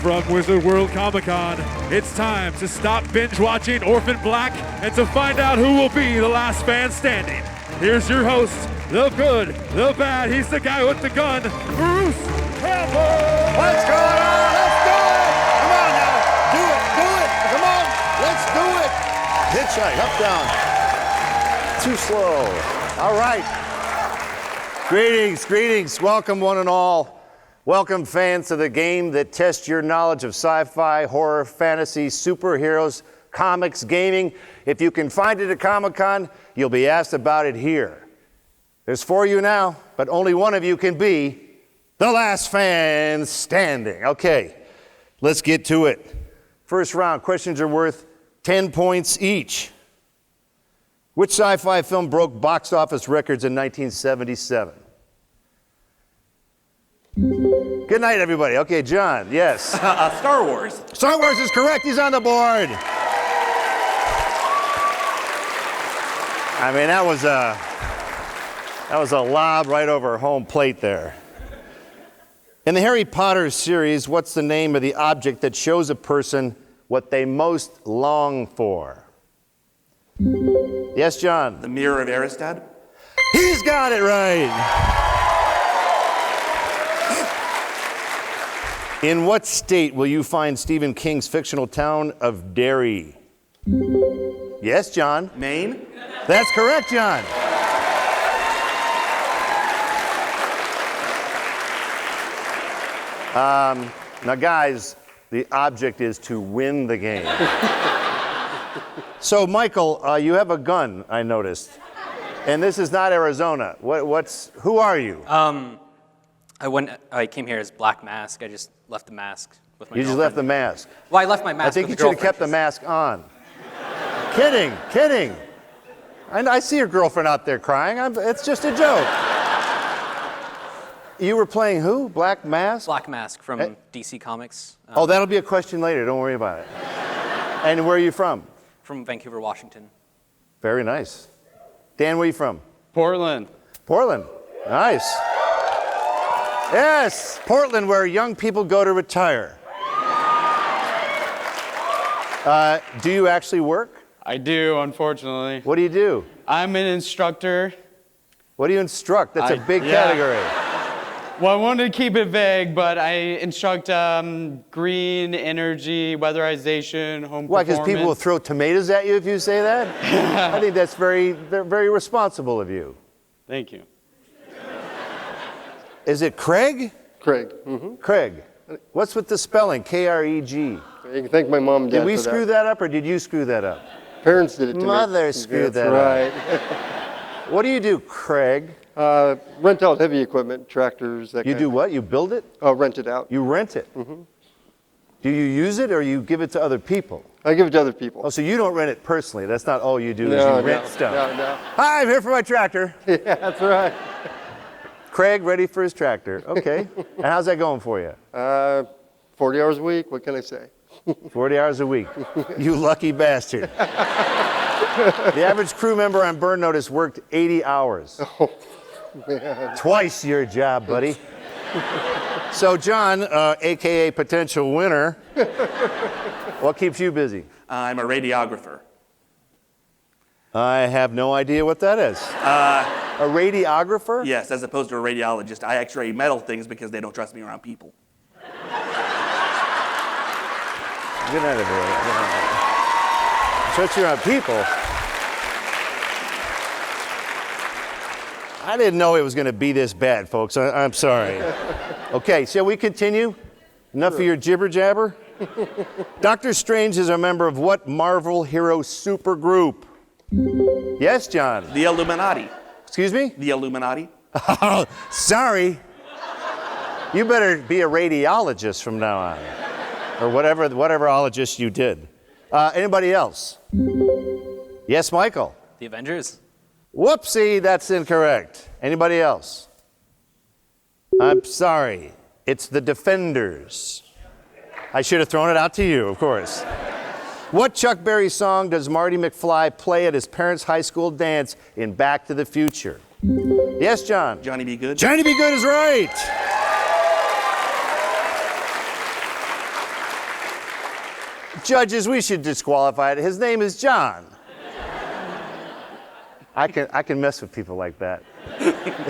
From Wizard World Comic-Con, it's time to stop binge-watching Orphan Black and to find out who will be the last fan standing. Here's your host, the good, the bad, he's the guy with the gun, Bruce Campbell! What's going on? Let's do it! Come on now! Do it! Come on! Let's do it! Hitchhike, up, down. Too slow. All right. Greetings. Welcome, one and all. Welcome, fans, to the game that tests your knowledge of sci-fi, horror, fantasy, superheroes, comics, gaming. If you can find it at Comic-Con, you'll be asked about it here. There's 4 of you now, but only one of you can be the last fan standing. Okay, let's get to it. First round, questions are worth 10 points each. Which sci-fi film broke box office records in 1977? Good night, everybody. Okay, John, yes. Star Wars. Star Wars is correct. He's on the board. I mean, that was a lob right over home plate there. In the Harry Potter series, what's the name of the object that shows a person what they most long for? Yes, John? The Mirror of Erised. He's got it right. In what state will you find Stephen King's fictional town of Derry? Yes, John? Maine. That's correct, John. Now, guys, the object is to win the game. So, Michael, you have a gun, I noticed. And this is not Arizona. Who are you? I came here as Black Mask. I just left the mask with my You just left the mask. Well, I left my mask I think with you the should have kept the mask on. Kidding. I see your girlfriend out there crying. It's just a joke. You were playing who? Black Mask? Black Mask from DC Comics. Oh, that'll be a question later. Don't worry about it. And where are you from? From Vancouver, Washington. Very nice. Dan, where are you from? Portland. Portland. Nice. Yes, Portland, where young people go to retire. Do you actually work? I do, unfortunately. What do you do? I'm an instructor. What do you instruct? That's a big category. Well, I wanted to keep it vague, but I instruct green energy, weatherization, home Why, performance. because people will throw tomatoes at you if you say that? I think that's very responsible of you. Thank you. Is it Craig? Craig. Mm-hmm. Craig. What's with the spelling? K-R-E-G. You can thank my mom and dad Did we for screw that up, or did you screw that up? Parents did it to me. Mother screwed that right. up. What do you do, Craig? Rent out heavy equipment, tractors, that You kind do of what? You build it? rent it out. You rent it? Mm-hmm. Do you use it, or you give it to other people? I give it to other people. Oh, so you don't rent it personally. That's not all you do, is you rent stuff. No. Hi, I'm here for my tractor. Yeah, that's right. Craig, ready for his tractor. Okay. And how's that going for you? 40 hours a week, what can I say? 40 hours a week. You lucky bastard. The average crew member on Burn Notice worked 80 hours. Oh, man. Twice your job, buddy. So, John, a.k.a. potential winner, what keeps you busy? I'm a radiographer. I have no idea what that is. A radiographer? Yes, as opposed to a radiologist. I x-ray metal things because they don't trust me around people. Good night, everyone. Trust you around people? I didn't know it was going to be this bad, folks. I'm sorry. Okay, shall we continue? Enough of your jibber jabber? Doctor Strange is a member of what Marvel hero supergroup? Yes, John? The Illuminati. Excuse me? The Illuminati. Oh, sorry. You better be a radiologist from now on. Or whatever ologist you did. Anybody else? Yes, Michael? The Avengers. Whoopsie, that's incorrect. Anybody else? I'm sorry. It's the Defenders. I should have thrown it out to you, of course. What Chuck Berry song does Marty McFly play at his parents' high school dance in Back to the Future? Yes, John? Johnny Be Good. Johnny Be Good is right. Judges, we should disqualify it. His name is John. I can mess with people like that.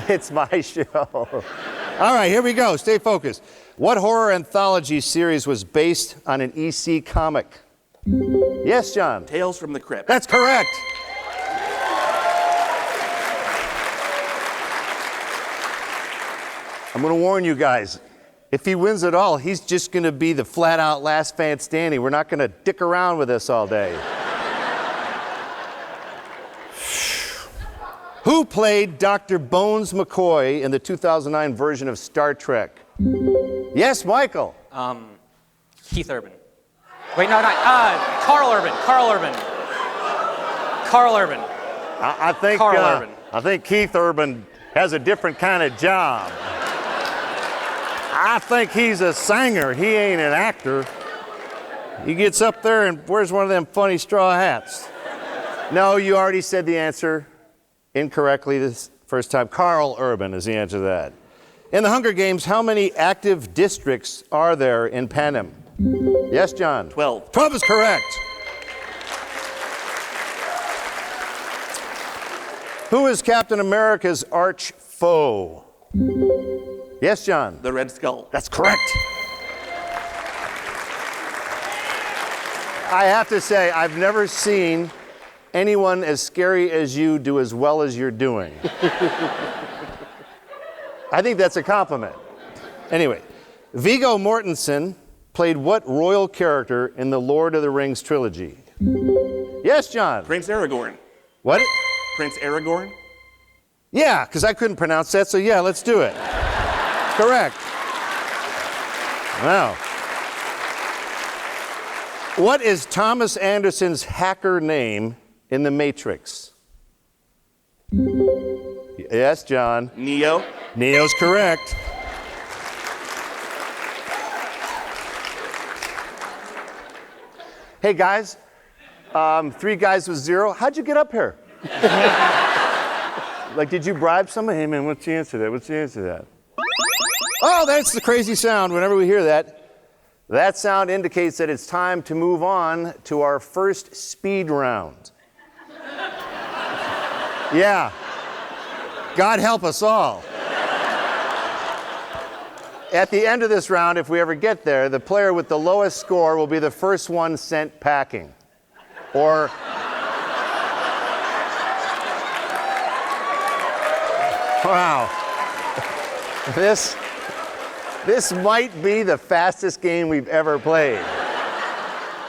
It's my show. All right, here we go. Stay focused. What horror anthology series was based on an EC comic? Yes, John. Tales from the Crypt. That's correct. I'm going to warn you guys. If he wins it all, he's just going to be the flat-out last fan standing. We're not going to dick around with this all day. Who played Dr. Bones McCoy in the 2009 version of Star Trek? Yes, Michael. Keith Urban. Wait, no, not Carl Urban. Carl Urban. Carl Urban. I think Keith Urban has a different kind of job. I think he's a singer. He ain't an actor. He gets up there and wears one of them funny straw hats. No, you already said the answer incorrectly this first time. Carl Urban is the answer to that. In the Hunger Games, how many active districts are there in Panem? Yes, John? 12. 12 is correct. Who is Captain America's arch foe? Yes, John? The Red Skull. That's correct. I have to say, I've never seen anyone as scary as you do as well as you're doing. I think that's a compliment. Anyway, Viggo Mortenson played what royal character in the Lord of the Rings trilogy? Yes, John? Prince Aragorn. What? Prince Aragorn? Yeah, because I couldn't pronounce that, so yeah, let's do it. Correct. Wow. What is Thomas Anderson's hacker name in The Matrix? Yes, John? Neo. Neo's correct. Hey, guys. 3 guys with 0. How'd you get up here? Like, did you bribe somebody? Hey, man, what's the answer to that? What's the answer to that? Oh, that's the crazy sound. Whenever we hear that, that sound indicates that it's time to move on to our first speed round. Yeah. God help us all. At the end of this round, if we ever get there, the player with the lowest score will be the first one sent packing. Or... Wow. This might be the fastest game we've ever played.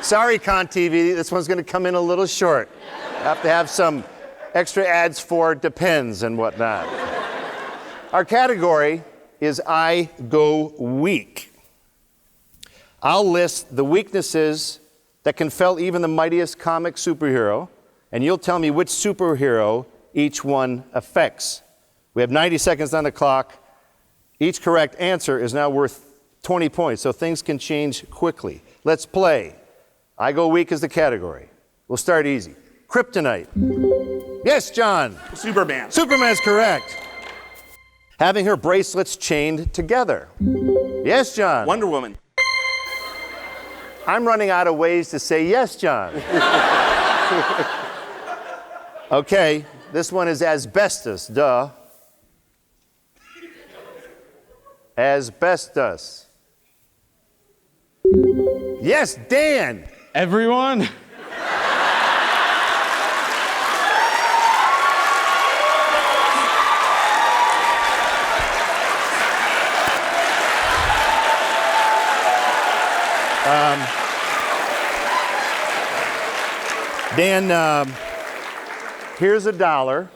Sorry, Con TV, this one's going to come in a little short. Have to have some extra ads for Depends and whatnot. Our category is I Go Weak. I'll list the weaknesses that can fell even the mightiest comic superhero, and you'll tell me which superhero each one affects. We have 90 seconds on the clock. Each correct answer is now worth 20 points, so things can change quickly. Let's play. I Go Weak is the category. We'll start easy. Kryptonite. Yes, John? Superman. Superman's correct. Having her bracelets chained together. Yes, John? Wonder Woman. I'm running out of ways to say yes, John. Okay, this one is asbestos, duh. Asbestos. Yes, Dan. Everyone? Dan, here's $1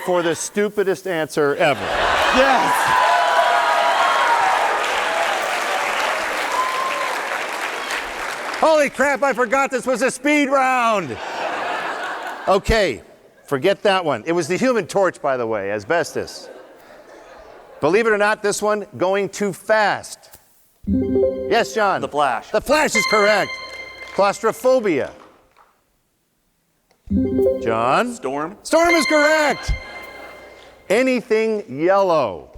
for the stupidest answer ever. Yes! Holy crap, I forgot this was a speed round. Okay, forget that one. It was the Human Torch, by the way, asbestos. Believe it or not, this one, going too fast. Yes, John? The Flash. The Flash is correct. Claustrophobia. John? Storm. Storm is correct. Anything yellow.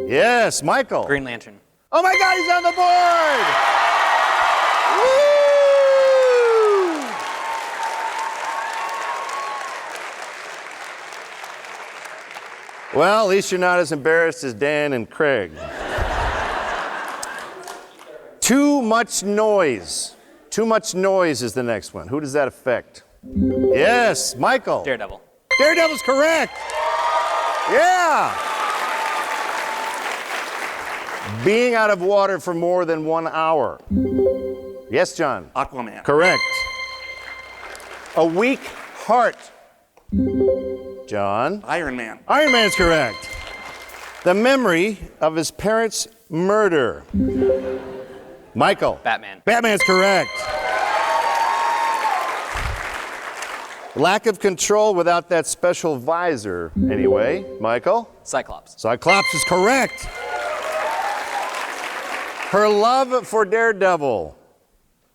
Yes, Michael? Green Lantern. Oh my God, he's on the board! Well, at least you're not as embarrassed as Dan and Craig. Too much noise. Too much noise is the next one. Who does that affect? Yes, Michael. Daredevil. Daredevil's correct. Yeah. Being out of water for more than 1 hour. Yes, John. Aquaman. Correct. A weak heart. John. Iron Man. Iron Man's correct. The memory of his parents' murder. Michael. Batman. Batman's correct. Lack of control without that special visor, anyway. Michael? Cyclops. Cyclops is correct. Her love for Daredevil.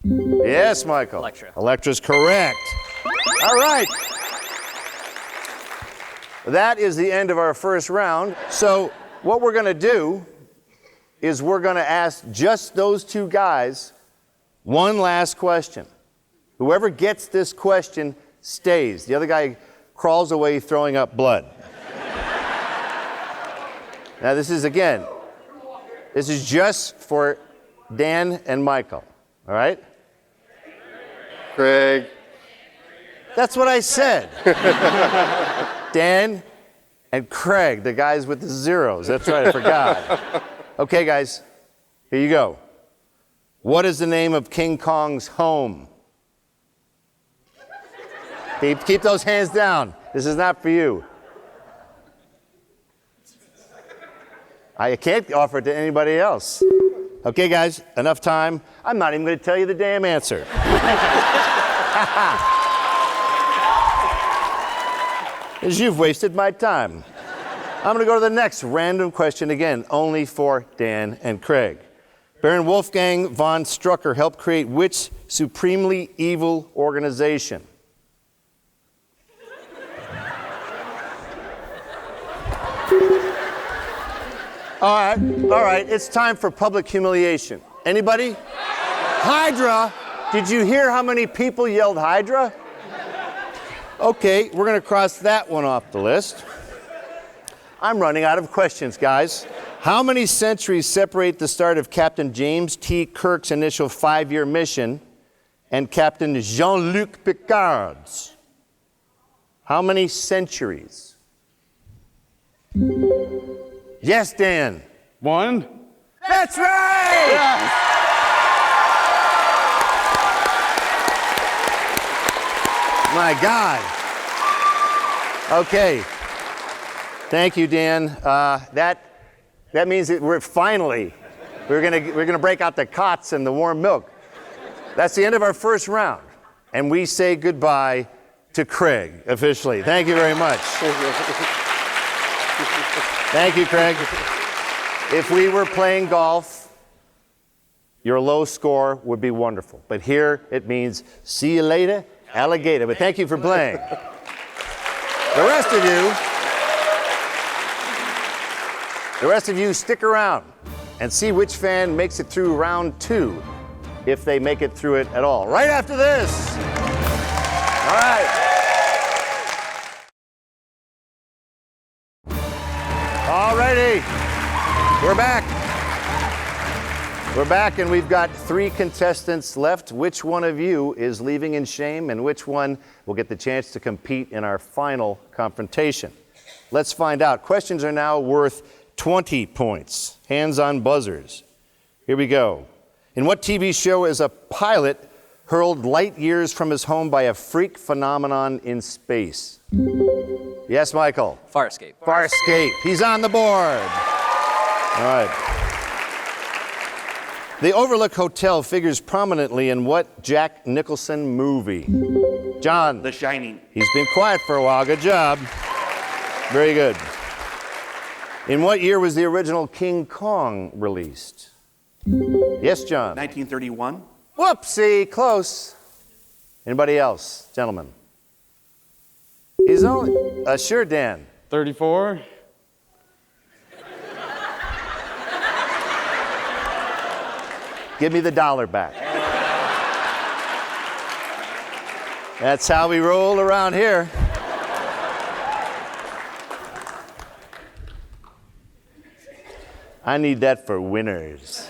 Yes, Michael. Elektra. Elektra's correct. All right. That is the end of our first round. So what we're going to do is we're going to ask just those two guys one last question. Whoever gets this question stays. The other guy crawls away throwing up blood. Now this is just for Dan and Michael, all right? Craig. That's what I said. Dan and Craig, the guys with the zeros. That's right, I forgot. Okay, guys, here you go. What is the name of King Kong's home? Keep those hands down. This is not for you. I can't offer it to anybody else. Okay, guys, enough time. I'm not even going to tell you the damn answer. As you've wasted my time. I'm going to go to the next random question again, only for Dan and Craig. Baron Wolfgang Von Strucker helped create which supremely evil organization? All right, it's time for public humiliation. Anybody? Hydra! Did you hear how many people yelled Hydra? Okay, we're going to cross that one off the list. I'm running out of questions, guys. How many centuries separate the start of Captain James T. Kirk's initial 5-year mission and Captain Jean-Luc Picard's? How many centuries? Yes, Dan. 1. That's right! Yes. My God. Okay. Thank you, Dan. That means that we're gonna break out the cots and the warm milk. That's the end of our first round, and we say goodbye to Craig officially. Thank you very much. Thank you, Craig. If we were playing golf, your low score would be wonderful. But here it means see you later, alligator. But thank you for playing. The rest of you stick around and see which fan makes it through round 2, if they make it through it at all. Right after this. All right. Alrighty, we're back. We're back, and we've got 3 contestants left. Which one of you is leaving in shame, and which one will get the chance to compete in our final confrontation? Let's find out. Questions are now worth 20 points. Hands on buzzers. Here we go. In what TV show is a pilot hurled light years from his home by a freak phenomenon in space? Yes, Michael. Farscape. Farscape. He's on the board. All right. The Overlook Hotel figures prominently in what Jack Nicholson movie? John. The Shining. He's been quiet for a while. Good job. Very good. In what year was the original King Kong released? Yes, John. 1931. Whoopsie, close. Anybody else, gentlemen? He's only, sure, Dan. 34. Give me the dollar back. That's how we roll around here. I need that for winners.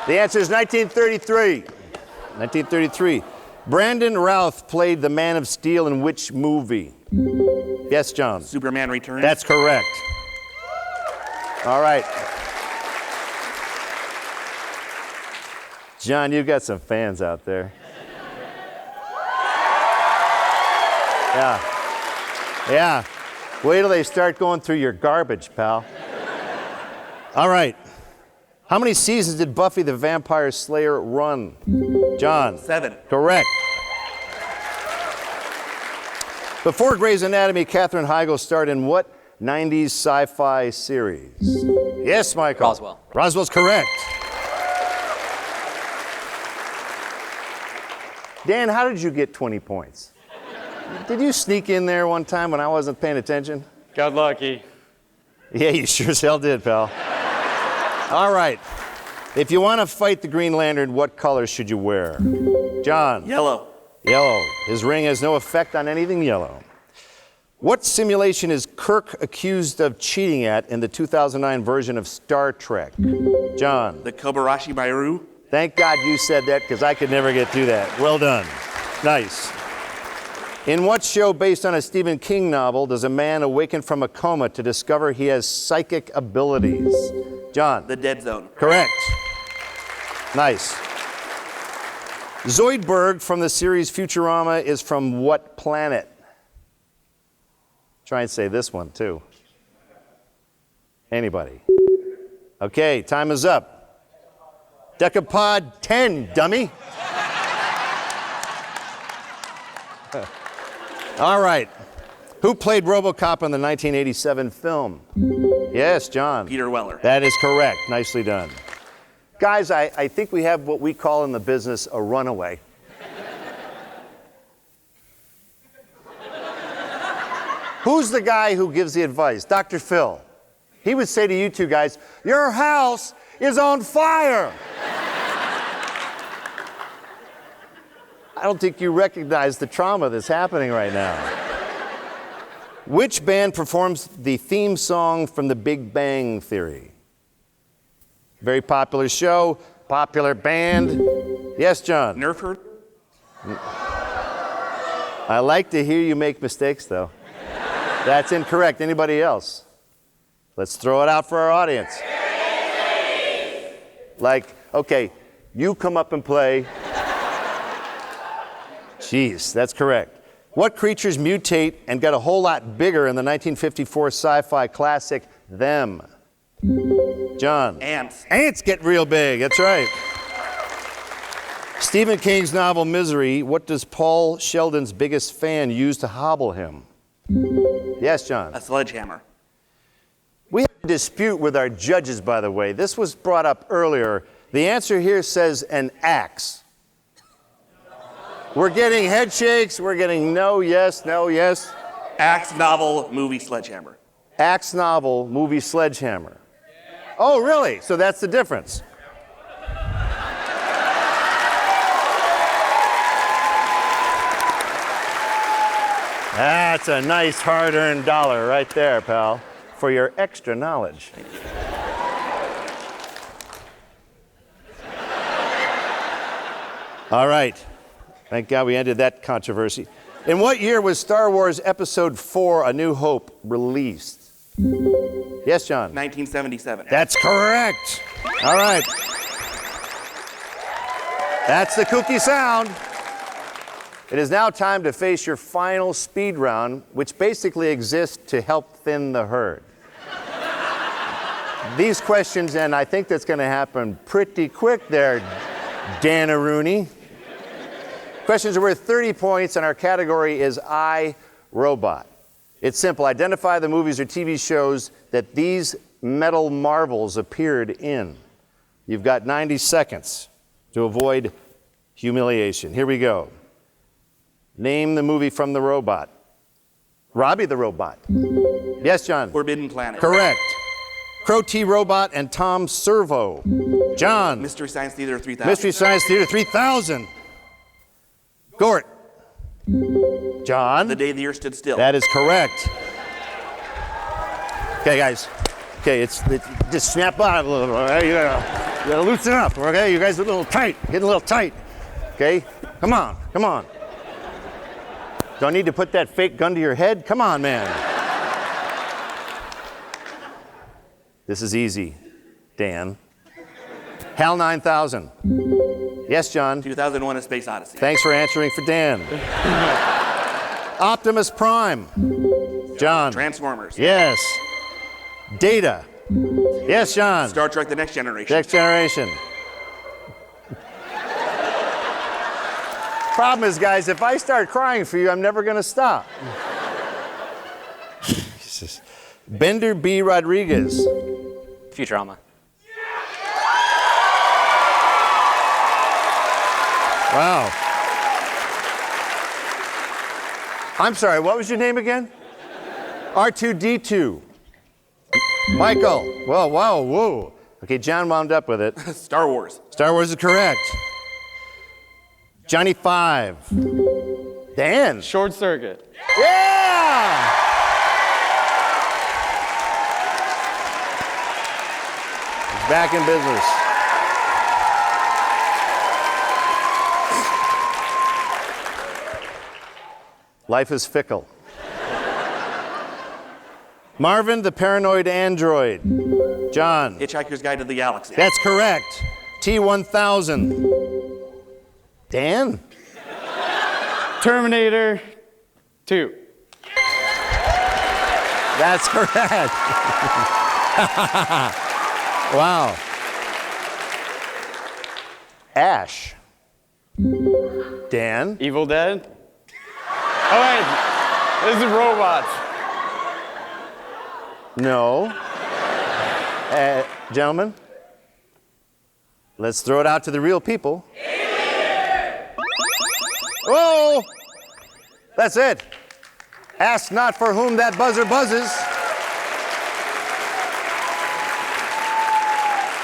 The answer is 1933. 1933. Brandon Routh played the Man of Steel in which movie? Yes, John. Superman Returns. That's correct. All right. John, you've got some fans out there. Yeah. Wait till they start going through your garbage, pal. All right. How many seasons did Buffy the Vampire Slayer run? John. 7. Correct. Before Grey's Anatomy, Katherine Heigl starred in what 90s sci-fi series? Yes, Michael. Roswell. Roswell's correct. Dan, how did you get 20 points? Did you sneak in there one time when I wasn't paying attention? Got lucky. Yeah, you sure as hell did, pal. All right. If you want to fight the Green Lantern, what color should you wear? John. Yellow. Yellow. His ring has no effect on anything yellow. What simulation is Kirk accused of cheating at in the 2009 version of Star Trek? John. The Kobayashi Maru. Thank God you said that because I could never get through that. Well done. Nice. In what show based on a Stephen King novel does a man awaken from a coma to discover he has psychic abilities? John. The Dead Zone. Correct. Nice. Zoidberg from the series Futurama is from what planet? Try and say this one too. Anybody? Okay, time is up. Decapod 10, dummy. All right. Who played Robocop in the 1987 film? Yes, John. Peter Weller. That is correct. Nicely done. Guys, I think we have what we call in the business a runaway. Who's the guy who gives the advice? Dr. Phil. He would say to you two guys, your house is on fire. I don't think you recognize the trauma that's happening right now. Which band performs the theme song from The Big Bang Theory? Very popular show, popular band. Yes, John? Nerf Herd. I like to hear you make mistakes, though. That's incorrect. Anybody else? Let's throw it out for our audience. Like, okay, you come up and play. Jeez, that's correct. What creatures mutate and got a whole lot bigger in the 1954 sci-fi classic, Them? John? Ants. Ants get real big, that's right. Stephen King's novel Misery, what does Paul Sheldon's biggest fan use to hobble him? Yes, John? A sledgehammer. We have a dispute with our judges, by the way. This was brought up earlier. The answer here says an axe. We're getting head shakes. We're getting no, yes, no, yes. Axe, novel, movie, sledgehammer. Axe, novel, movie, sledgehammer. Oh, really? So that's the difference. That's a nice hard-earned dollar right there, pal, for your extra knowledge. All right. Thank God we ended that controversy. In what year was Star Wars Episode 4, A New Hope, released? Yes, John? 1977. That's correct. All right. That's the kooky sound. It is now time to face your final speed round, which basically exists to help thin the herd. These questions, and I think that's going to happen pretty quick there, Dan-a-Rooney. Questions are worth 30 points, and our category is I, Robot. It's simple. Identify the movies or TV shows that these metal marvels appeared in. You've got 90 seconds to avoid humiliation. Here we go. Name the movie from The Robot. Robbie the Robot. Yes, John? Forbidden Planet. Correct. Crow T. Robot and Tom Servo. John? Mystery Science Theater 3000. Mystery Science Theater 3000. Gort. John? The Day the Earth Stood Still. That is correct. Okay, guys. Okay, just snap out a little. All right? You gotta loosen up. Okay, you guys are a little tight, getting a little tight. Okay, come on. Don't need to put that fake gun to your head. Come on, man. This is easy, Dan. HAL 9000. Yes, John. 2001: A Space Odyssey. Thanks for answering for Dan. Optimus Prime. John. Transformers. Yes. Data. Yes, John. Star Trek: The Next Generation. Next Generation. Problem is, guys, if I start crying for you, I'm never going to stop. Jesus. Bender B. Rodriguez. Futurama. Wow. I'm sorry, what was your name again? R2D2. Michael. Whoa, wow, whoa. Okay, John wound up with it. Star Wars. Star Wars is correct. Johnny 5. Dan. Short Circuit. Yeah! He's back in business. Life is fickle. Marvin, the paranoid android. John. Hitchhiker's Guide to the Galaxy. That's correct. T-1000. Dan. Terminator 2. That's correct. Wow. Ash. Dan. Evil Dead. Oh wait, this is robots. No. Gentlemen, let's throw it out to the real people. Oh, that's it. Ask not for whom that buzzer buzzes.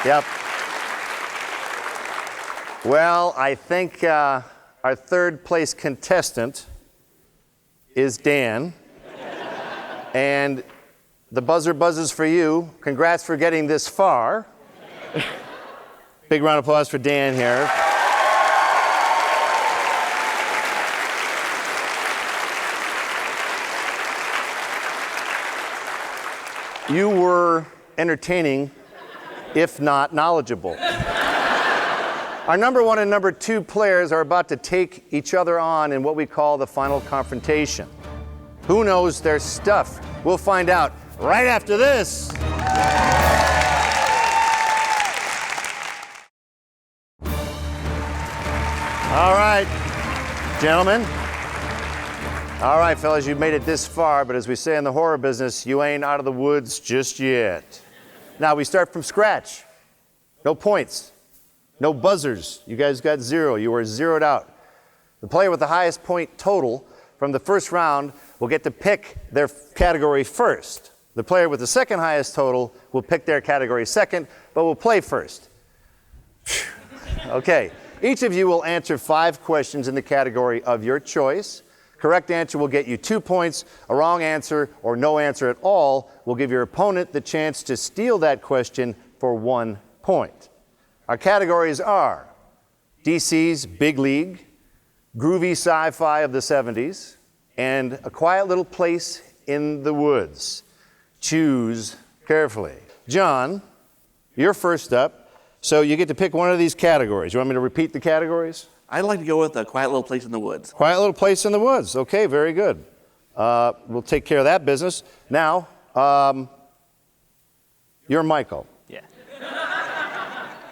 Yep. Well, I think our third place contestant is Dan. And the buzzer buzzes for you. Congrats for getting this far. Big round of applause for Dan here. You were entertaining, if not knowledgeable. Our number 1 and number 2 players are about to take each other on in what we call the final confrontation. Who knows their stuff? We'll find out right after this. All right, gentlemen. All right, fellas, you've made it this far, but as we say in the horror business, you ain't out of the woods just yet. Now, we start from scratch. No points. No buzzers. You guys got 0. You were zeroed out. The player with the highest point total from the first round will get to pick their category first. The player with the second highest total will pick their category second, but will play first. Okay. Each of you will answer 5 questions in the category of your choice. Correct answer will get you 2 points. A wrong answer or no answer at all will give your opponent the chance to steal that question for 1 point. Our categories are DC's Big League, groovy sci-fi of the 70s, and A Quiet Little Place in the Woods. Choose carefully. John, you're first up, so you get to pick one of these categories. You want me to repeat the categories? I'd like to go with A Quiet Little Place in the Woods. Quiet Little Place in the Woods. Okay, very good. We'll take care of that business. Now, you're Michael. Yeah.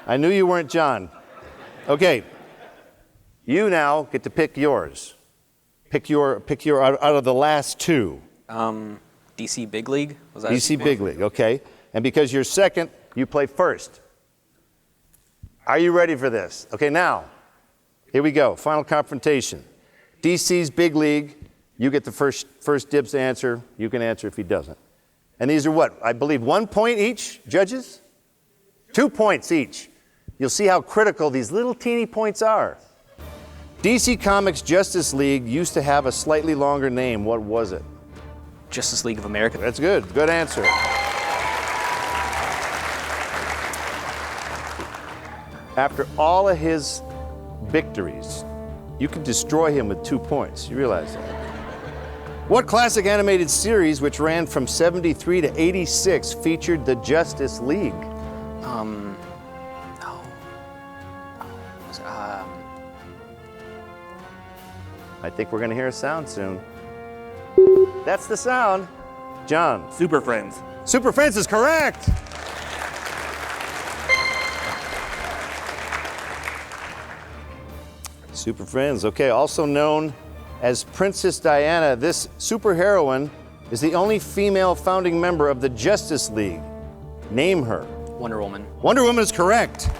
I knew you weren't John. Okay. You now get to pick yours. Pick your out of the last 2. DC Big League? Was that DC Big League, okay. And because you're second, you play first. Are you ready for this? Okay, now, here we go. Final confrontation. DC's Big League, you get the first dibs to answer. You can answer if he doesn't. And these are what? I believe 1 point each, judges? 2 points each. You'll see how critical these little teeny points are. DC Comics Justice League used to have a slightly longer name. What was it? Justice League of America. That's good. Good answer. after all of his victories, you can destroy him with 2 points. You realize that? What classic animated series, which ran from 73 to 86, featured the Justice League? I think we're going to hear a sound soon. That's the sound. John. Super Friends. Super Friends is correct. Super Friends, okay, also known as Princess Diana, this superheroine is the only female founding member of the Justice League. Name her. Wonder Woman. Wonder Woman is correct.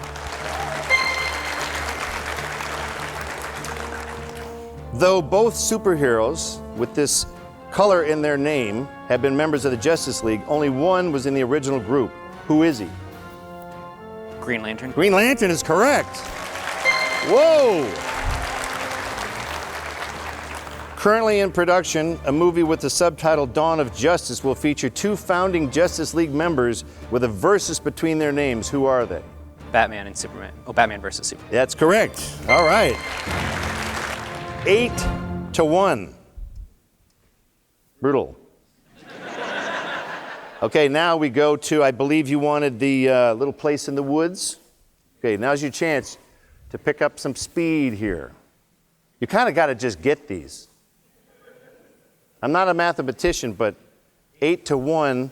Though both superheroes with this color in their name have been members of the Justice League, only one was in the original group. Who is he? Green Lantern. Green Lantern is correct. Whoa! Currently in production, a movie with the subtitle Dawn of Justice will feature 2 founding Justice League members with a versus between their names. Who are they? Batman and Superman. Oh, Batman versus Superman. That's correct. All right. 8-1. Brutal. Okay, now we go to, I believe you wanted the little place in the woods. Okay, now's your chance to pick up some speed here. You kind of got to just get these. I'm not a mathematician, but 8-1,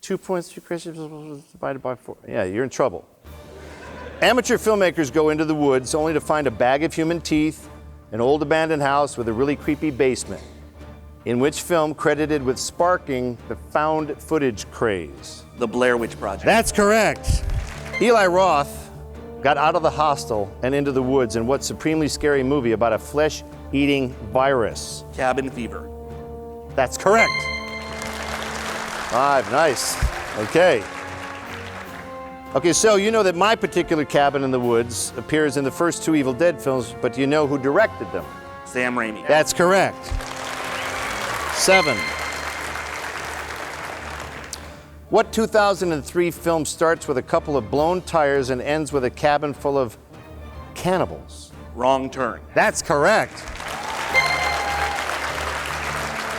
2 points, 2 questions divided by 4. Yeah, you're in trouble. Amateur filmmakers go into the woods only to find a bag of human teeth, an old abandoned house with a really creepy basement. In which film credited with sparking the found footage craze? The Blair Witch Project. That's correct. Eli Roth got out of the hostel and into the woods in what supremely scary movie about a flesh-eating virus? Cabin Fever. That's correct. 5, nice. Okay. Okay, so you know that my particular cabin in the woods appears in the first 2 Evil Dead films, but do you know who directed them? Sam Raimi. That's correct. 7. What 2003 film starts with a couple of blown tires and ends with a cabin full of cannibals? Wrong Turn. That's correct.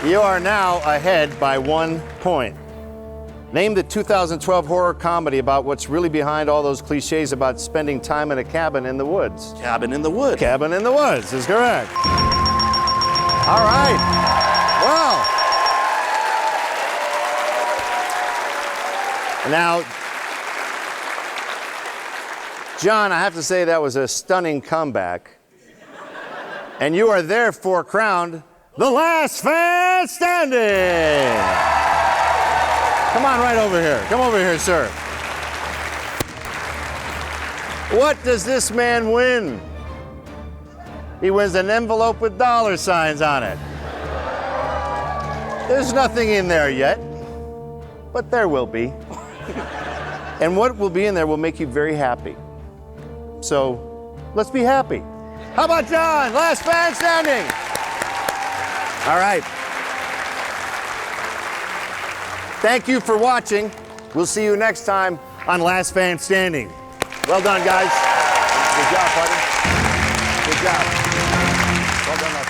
You are now ahead by 1 point. Name the 2012 horror comedy about what's really behind all those cliches about spending time in a cabin in the woods. Cabin in the Woods. Cabin in the Woods is correct. All right. Wow. Now, John, I have to say that was a stunning comeback. And you are therefore crowned the last fan standing. Come on right over here. Come over here, sir. What does this man win? He wins an envelope with $ signs on it. There's nothing in there yet, but there will be. And what will be in there will make you very happy. So let's be happy. How about John? Last fan standing. All right. Thank you for watching. We'll see you next time on Last Fan Standing. Well done, guys. Good job, buddy. Good job. Well done, my friend.